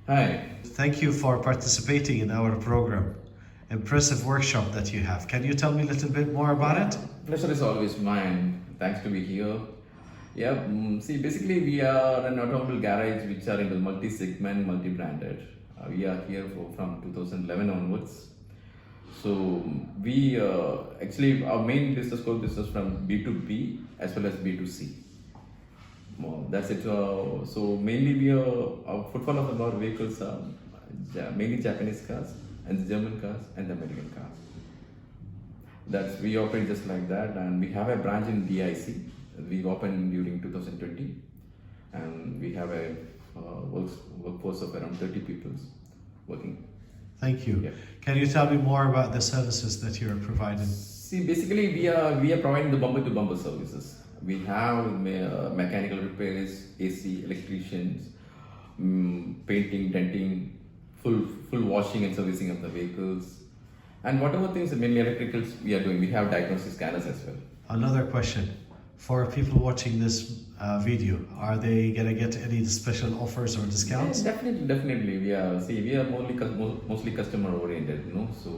Hi. Thank you for participating in our program. Impressive workshop that you have. Can you tell me a little bit more about Yeah, it? pleasure is always mine. Thanks to be here. Yeah, see, basically, we are an automobile garage which are into multi-segment, multi-branded. We are here from 2011 onwards. So we actually our main business core business from B2B as well as B2C. That's it. So mainly we are our footfall of our vehicles are mainly Japanese cars and the German cars and the American cars. That's we operate just like that, and we have a branch in DIC. We opened during 2020, and we have a workforce of around 30 people working. Thank you. Yeah. Can you tell me more about the services that you're providing? See, basically, we are providing the bumper to bumper services. We have mechanical repairs, AC, electricians, painting, denting, full washing and servicing of the vehicles, and whatever things mainly electricals we are doing. We have diagnostic scanners as well. Another question. For people watching this video, are they going to get any special offers or discounts? Yeah, definitely. We are mostly customer oriented, So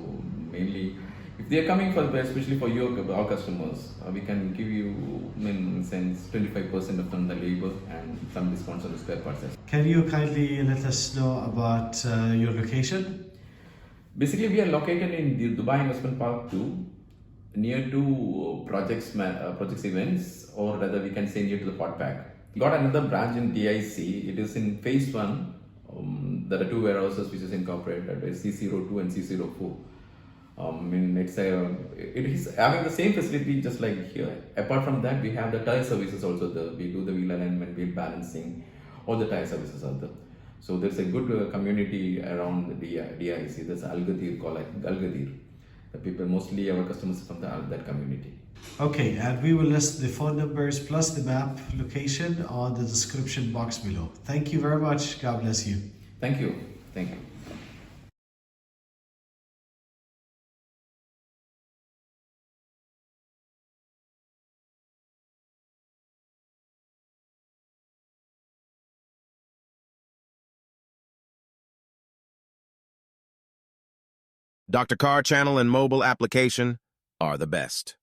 mainly, if they are coming for especially for our customers, we can give you in sense 25% of on the labor and some discounts on the spare parts. Can you kindly let us know about your location? Basically, we are located in the Dubai Investment Park 2, near to projects events, or rather we can say near to the pot pack. We got another branch in DIC. It is in phase 1. There are two warehouses which is incorporated, C02 and C04. It is having the same facility just like here. Apart from that, we have the tire services also. We do the wheel alignment, wheel balancing, all the tire services are there. So there's a good community around the DIC. There's Al Ghadir, called like Al Ghadir. The people, mostly our customers from that community. Okay, and we will list the phone numbers plus the map location on the description box below. Thank you very much. God bless you. Thank you. Thank you. Dr. Car Channel and mobile application are the best.